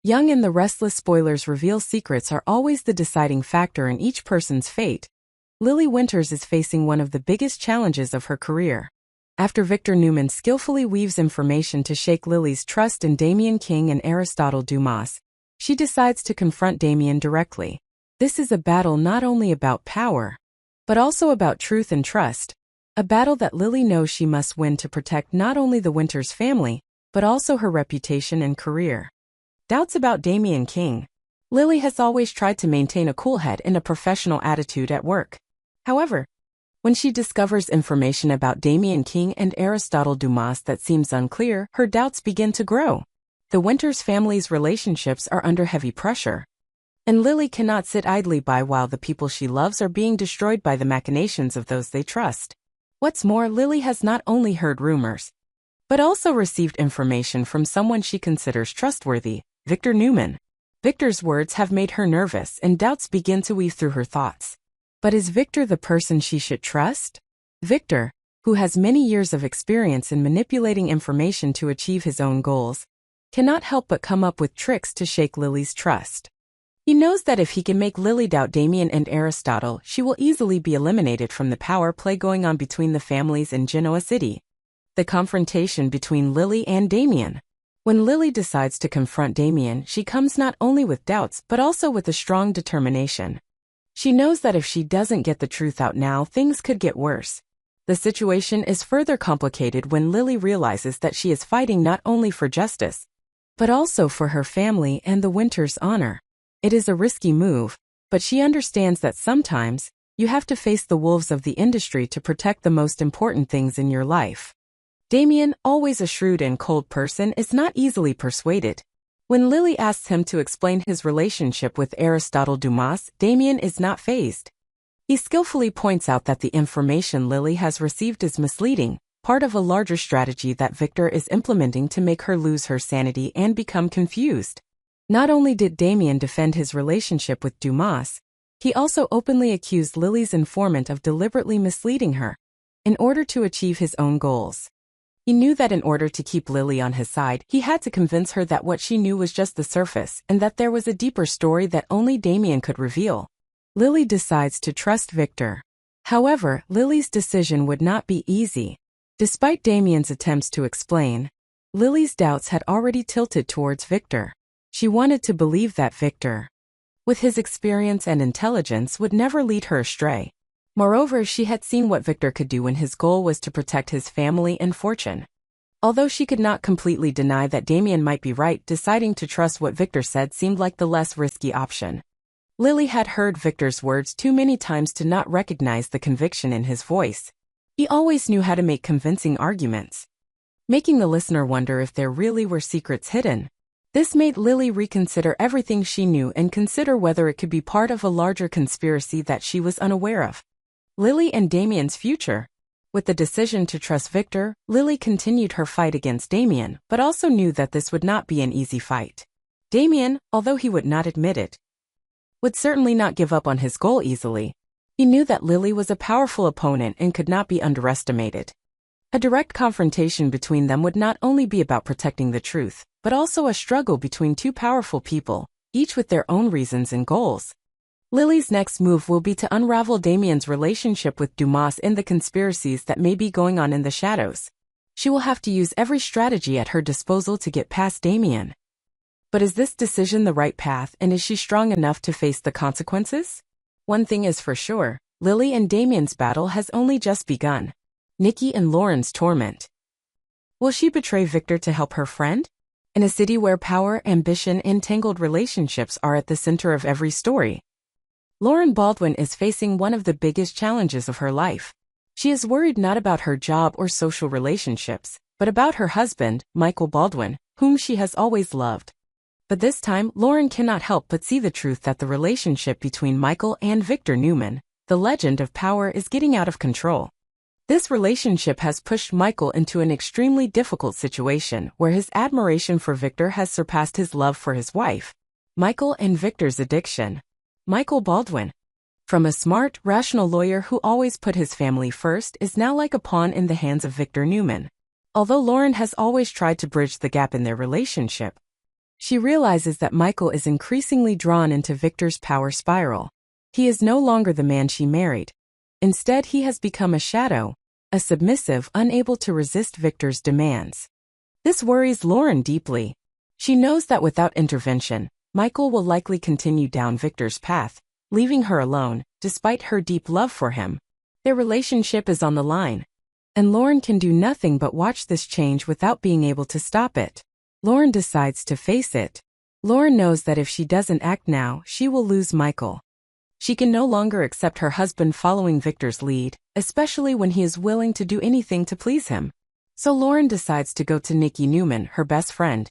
And the Restless spoilers reveal secrets are always the deciding factor in each person's fate. Lily Winters is facing one of the biggest challenges of her career. After Victor Newman skillfully weaves information to shake Lily's trust in Damian King and Aristotle Dumas, she decides to confront Damian directly. This is a battle not only about power, but also about truth and trust. A battle that Lily knows she must win to protect not only the Winters family, but also her reputation and career. Doubts about Damian King. Lily has always tried to maintain a cool head and a professional attitude at work. However, when she discovers information about Damian King and Aristotle Dumas that seems unclear, her doubts begin to grow. The Winters family's relationships are under heavy pressure, and Lily cannot sit idly by while the people she loves are being destroyed by the machinations of those they trust. What's more, Lily has not only heard rumors, but also received information from someone she considers trustworthy, Victor Newman. Victor's words have made her nervous and doubts begin to weave through her thoughts. But is Victor the person she should trust? Victor, who has many years of experience in manipulating information to achieve his own goals, cannot help but come up with tricks to shake Lily's trust. He knows that if he can make Lily doubt Damian and Aristotle, she will easily be eliminated from the power play going on between the families in Genoa City. The confrontation between Lily and Damian. When Lily decides to confront Damian, she comes not only with doubts but also with a strong determination. She knows that if she doesn't get the truth out now, things could get worse. The situation is further complicated when Lily realizes that she is fighting not only for justice, but also for her family and the Winters' honor. It is a risky move, but she understands that sometimes, you have to face the wolves of the industry to protect the most important things in your life. Damian, always a shrewd and cold person, is not easily persuaded. When Lily asks him to explain his relationship with Aristotle Dumas, Damian is not fazed. He skillfully points out that the information Lily has received is misleading, part of a larger strategy that Victor is implementing to make her lose her sanity and become confused. Not only did Damian defend his relationship with Dumas, he also openly accused Lily's informant of deliberately misleading her in order to achieve his own goals. He knew that in order to keep Lily on his side, he had to convince her that what she knew was just the surface and that there was a deeper story that only Damian could reveal. Lily decides to trust Victor. However, Lily's decision would not be easy. Despite Damian's attempts to explain, Lily's doubts had already tilted towards Victor. She wanted to believe that Victor, with his experience and intelligence, would never lead her astray. Moreover, she had seen what Victor could do when his goal was to protect his family and fortune. Although she could not completely deny that Damian might be right, deciding to trust what Victor said seemed like the less risky option. Lily had heard Victor's words too many times to not recognize the conviction in his voice. He always knew how to make convincing arguments, making the listener wonder if there really were secrets hidden. This made Lily reconsider everything she knew and consider whether it could be part of a larger conspiracy that she was unaware of. Lily and Damian's future. With the decision to trust Victor, Lily continued her fight against Damian, but also knew that this would not be an easy fight. Damian, although he would not admit it, would certainly not give up on his goal easily. He knew that Lily was a powerful opponent and could not be underestimated. A direct confrontation between them would not only be about protecting the truth, but also a struggle between two powerful people, each with their own reasons and goals. Lily's next move will be to unravel Damian's relationship with Dumas and the conspiracies that may be going on in the shadows. She will have to use every strategy at her disposal to get past Damian. But is this decision the right path, and is she strong enough to face the consequences? One thing is for sure, Lily and Damian's battle has only just begun. Nikki and Lauren's torment. Will she betray Victor to help her friend? In a city where power, ambition, and tangled relationships are at the center of every story, Lauren Baldwin is facing one of the biggest challenges of her life. She is worried not about her job or social relationships, but about her husband, Michael Baldwin, whom she has always loved. But this time, Lauren cannot help but see the truth that the relationship between Michael and Victor Newman, the legend of power, is getting out of control. This relationship has pushed Michael into an extremely difficult situation where his admiration for Victor has surpassed his love for his wife. Michael and Victor's addiction. Michael Baldwin, from a smart, rational lawyer who always put his family first, is now like a pawn in the hands of Victor Newman. Although Lauren has always tried to bridge the gap in their relationship, She realizes that Michael is increasingly drawn into Victor's power spiral. He is no longer the man she married. Instead, he has become a shadow, a submissive unable to resist Victor's demands. This worries Lauren deeply. She knows that without intervention, Michael will likely continue down Victor's path, leaving her alone, despite her deep love for him. Their relationship is on the line, and Lauren can do nothing but watch this change without being able to stop it. Lauren decides to face it. Lauren knows that if she doesn't act now, she will lose Michael. She can no longer accept her husband following Victor's lead, especially when he is willing to do anything to please him. So Lauren decides to go to Nikki Newman, her best friend,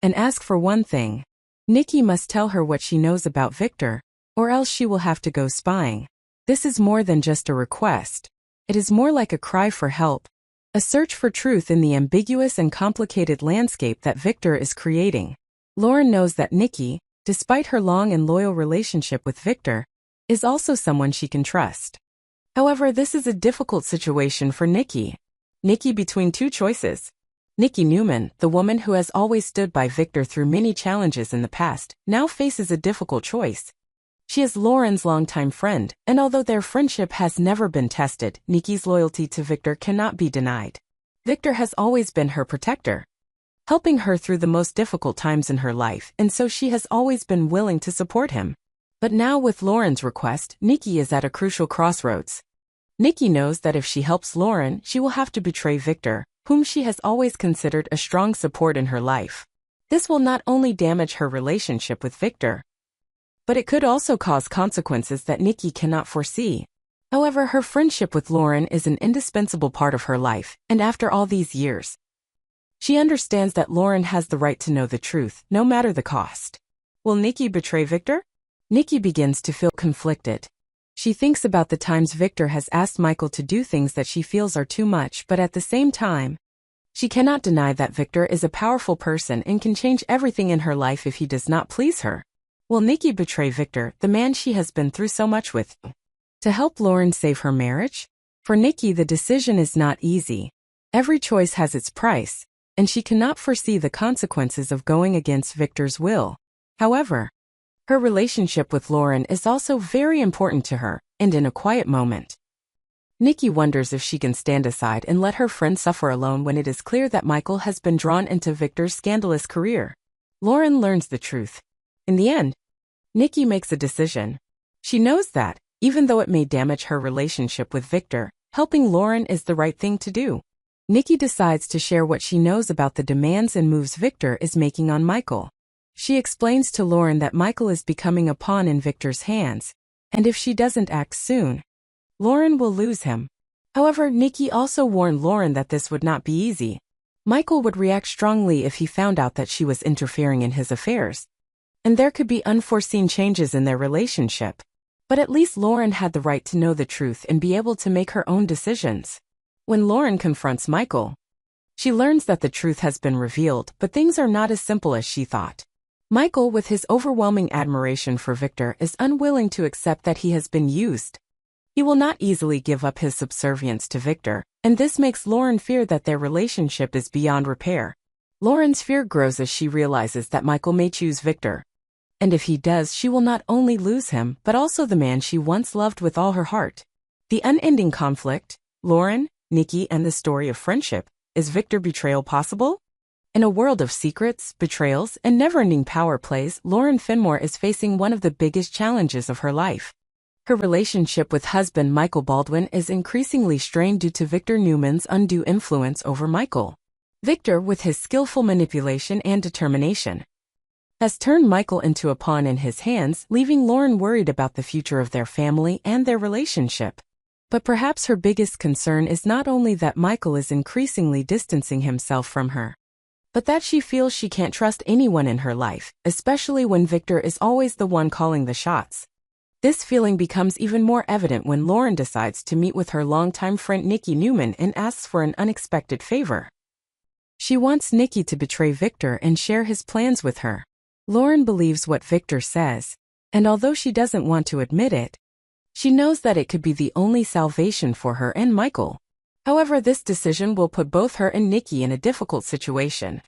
and ask for one thing. Nikki must tell her what she knows about Victor, or else she will have to go spying. This is more than just a request. It is more like a cry for help, a search for truth in the ambiguous and complicated landscape that Victor is creating. Lauren knows that Nikki, despite her long and loyal relationship with Victor, is also someone she can trust. However, this is a difficult situation for Nikki. Nikki between two choices. Nikki Newman, the woman who has always stood by Victor through many challenges in the past, now faces a difficult choice. She is Lauren's longtime friend, and although their friendship has never been tested, Nikki's loyalty to Victor cannot be denied. Victor has always been her protector, helping her through the most difficult times in her life, and so she has always been willing to support him. But now with Lauren's request, Nikki is at a crucial crossroads. Nikki knows that if she helps Lauren, she will have to betray Victor, whom she has always considered a strong support in her life. This will not only damage her relationship with Victor, but it could also cause consequences that Nikki cannot foresee. However, her friendship with Lauren is an indispensable part of her life, and after all these years, she understands that Lauren has the right to know the truth, no matter the cost. Will Nikki betray Victor? Nikki begins to feel conflicted. She thinks about the times Victor has asked Michael to do things that she feels are too much, but at the same time, she cannot deny that Victor is a powerful person and can change everything in her life if he does not please her. Will Nikki betray Victor, the man she has been through so much with, to help Lauren save her marriage? For Nikki, the decision is not easy. Every choice has its price, and she cannot foresee the consequences of going against Victor's will. However, her relationship with Lauren is also very important to her, and in a quiet moment, Nikki wonders if she can stand aside and let her friend suffer alone when it is clear that Michael has been drawn into Victor's scandalous career. Lauren learns the truth. In the end, Nikki makes a decision. She knows that, even though it may damage her relationship with Victor, helping Lauren is the right thing to do. Nikki decides to share what she knows about the demands and moves Victor is making on Michael. She explains to Lauren that Michael is becoming a pawn in Victor's hands, and if she doesn't act soon, Lauren will lose him. However, Nikki also warned Lauren that this would not be easy. Michael would react strongly if he found out that she was interfering in his affairs, and there could be unforeseen changes in their relationship. But at least Lauren had the right to know the truth and be able to make her own decisions. When Lauren confronts Michael, she learns that the truth has been revealed, but things are not as simple as she thought. Michael, with his overwhelming admiration for Victor, is unwilling to accept that he has been used. He will not easily give up his subservience to Victor, and this makes Lauren fear that their relationship is beyond repair. Lauren's fear grows as she realizes that Michael may choose Victor. And if he does, she will not only lose him, but also the man she once loved with all her heart. The unending conflict, Lauren, Nikki, and the story of friendship. Is Victor betrayal possible? In a world of secrets, betrayals, and never-ending power plays, Lauren Finmore is facing one of the biggest challenges of her life. Her relationship with husband Michael Baldwin is increasingly strained due to Victor Newman's undue influence over Michael. Victor, with his skillful manipulation and determination, has turned Michael into a pawn in his hands, leaving Lauren worried about the future of their family and their relationship. But perhaps her biggest concern is not only that Michael is increasingly distancing himself from her, but that she feels she can't trust anyone in her life, especially when Victor is always the one calling the shots. This feeling becomes even more evident when Lauren decides to meet with her longtime friend Nikki Newman and asks for an unexpected favor. She wants Nikki to betray Victor and share his plans with her. Lauren believes what Victor says, and although she doesn't want to admit it, she knows that it could be the only salvation for her and Michael. However, this decision will put both her and Nikki in a difficult situation.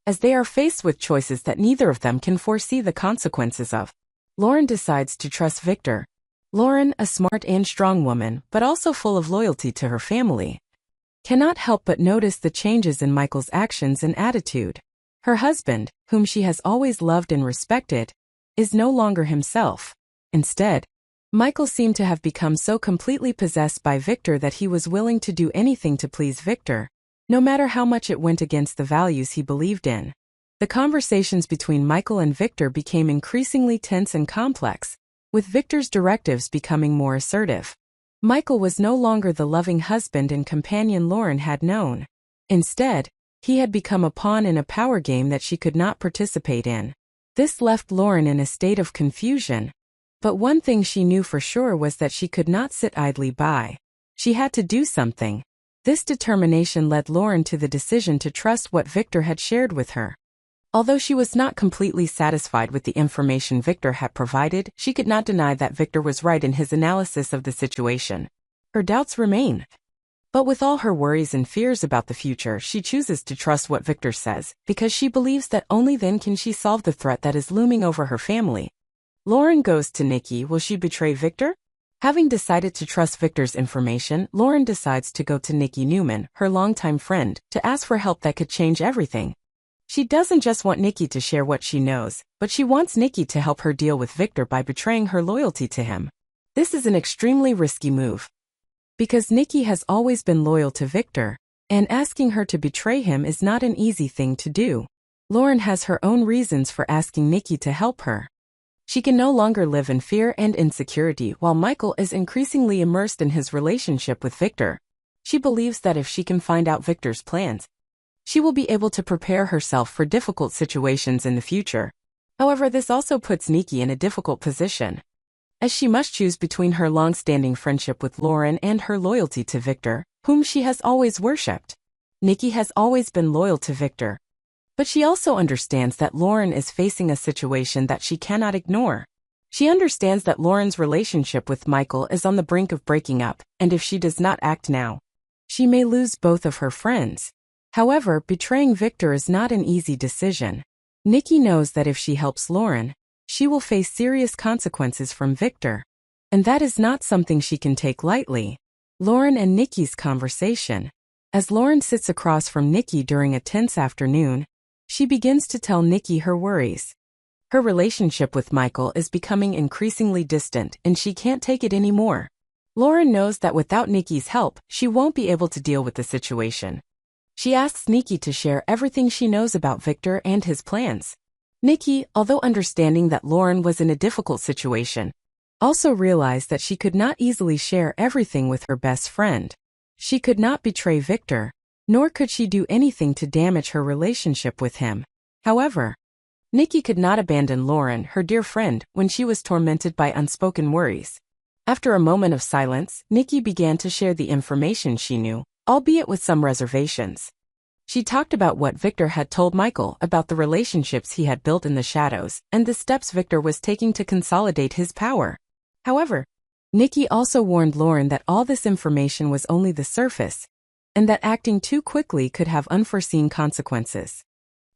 as they are faced with choices that neither of them can foresee the consequences of. Lauren decides to trust Victor. Lauren, a smart and strong woman, but also full of loyalty to her family, cannot help but notice the changes in Michael's actions and attitude. Her husband, whom she has always loved and respected, is no longer himself. Instead, Michael seemed to have become so completely possessed by Victor that he was willing to do anything to please Victor, no matter how much it went against the values he believed in. The conversations between Michael and Victor became increasingly tense and complex, with Victor's directives becoming more assertive. Michael was no longer the loving husband and companion Lauren had known. Instead, he had become a pawn in a power game that she could not participate in. This left Lauren in a state of confusion. But one thing she knew for sure was that she could not sit idly by. She had to do something. This determination led Lauren to the decision to trust what Victor had shared with her. Although she was not completely satisfied with the information Victor had provided, she could not deny that Victor was right in his analysis of the situation. Her doubts remain. But with all her worries and fears about the future, she chooses to trust what Victor says, because she believes that only then can she solve the threat that is looming over her family. Lauren goes to Nikki. Will she betray Victor? Having decided to trust Victor's information, Lauren decides to go to Nikki Newman, her longtime friend, to ask for help that could change everything. She doesn't just want Nikki to share what she knows, but she wants Nikki to help her deal with Victor by betraying her loyalty to him. This is an extremely risky move, because Nikki has always been loyal to Victor, and asking her to betray him is not an easy thing to do. Lauren has her own reasons for asking Nikki to help her. She can no longer live in fear and insecurity while Michael is increasingly immersed in his relationship with Victor. She believes that if she can find out Victor's plans, she will be able to prepare herself for difficult situations in the future. However, this also puts Nikki in a difficult position, as she must choose between her long-standing friendship with Lauren and her loyalty to Victor, whom she has always worshipped. Nikki has always been loyal to Victor, but she also understands that Lauren is facing a situation that she cannot ignore. She understands that Lauren's relationship with Michael is on the brink of breaking up, and if she does not act now, she may lose both of her friends. However, betraying Victor is not an easy decision. Nikki knows that if she helps Lauren, she will face serious consequences from Victor, and that is not something she can take lightly. Lauren and Nikki's conversation. As Lauren sits across from Nikki during a tense afternoon, she begins to tell Nikki her worries. Her relationship with Michael is becoming increasingly distant and she can't take it anymore. Lauren knows that without Nikki's help, she won't be able to deal with the situation. She asks Nikki to share everything she knows about Victor and his plans. Nikki, although understanding that Lauren was in a difficult situation, also realized that she could not easily share everything with her best friend. She could not betray Victor, nor could she do anything to damage her relationship with him. However, Nikki could not abandon Lauren, her dear friend, when she was tormented by unspoken worries. After a moment of silence, Nikki began to share the information she knew, albeit with some reservations. She talked about what Victor had told Michael about the relationships he had built in the shadows and the steps Victor was taking to consolidate his power. However, Nikki also warned Lauren that all this information was only the surface, and that acting too quickly could have unforeseen consequences.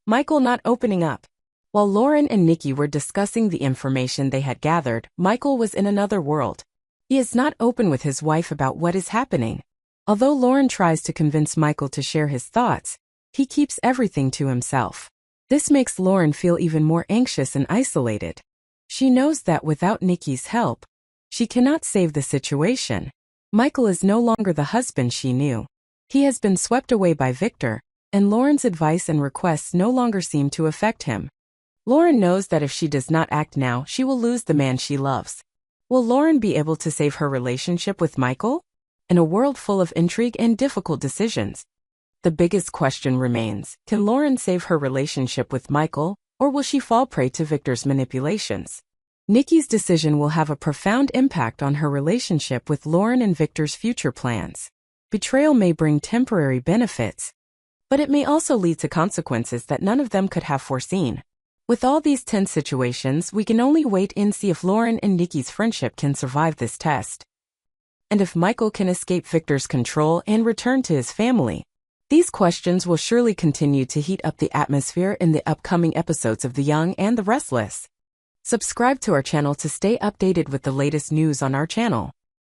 Michael not opening up. While Lauren and Nikki were discussing the information they had gathered, Michael was in another world. He is not open with his wife about what is happening. Although Lauren tries to convince Michael to share his thoughts, he keeps everything to himself. This makes Lauren feel even more anxious and isolated. She knows that without Nikki's help, she cannot save the situation. Michael is no longer the husband she knew. He has been swept away by Victor, and Lauren's advice and requests no longer seem to affect him. Lauren knows that if she does not act now, she will lose the man she loves. Will Lauren be able to save her relationship with Michael? In a world full of intrigue and difficult decisions, the biggest question remains, can Lauren save her relationship with Michael, or will she fall prey to Victor's manipulations? Nikki's decision will have a profound impact on her relationship with Lauren and Victor's future plans. Betrayal may bring temporary benefits, but it may also lead to consequences that none of them could have foreseen. With all these tense situations, we can only wait and see if Lauren and Nikki's friendship can survive this test, and if Michael can escape Victor's control and return to his family. These questions will surely continue to heat up the atmosphere in the upcoming episodes of The Young and the Restless. Subscribe to our channel to stay updated with the latest news on our channel.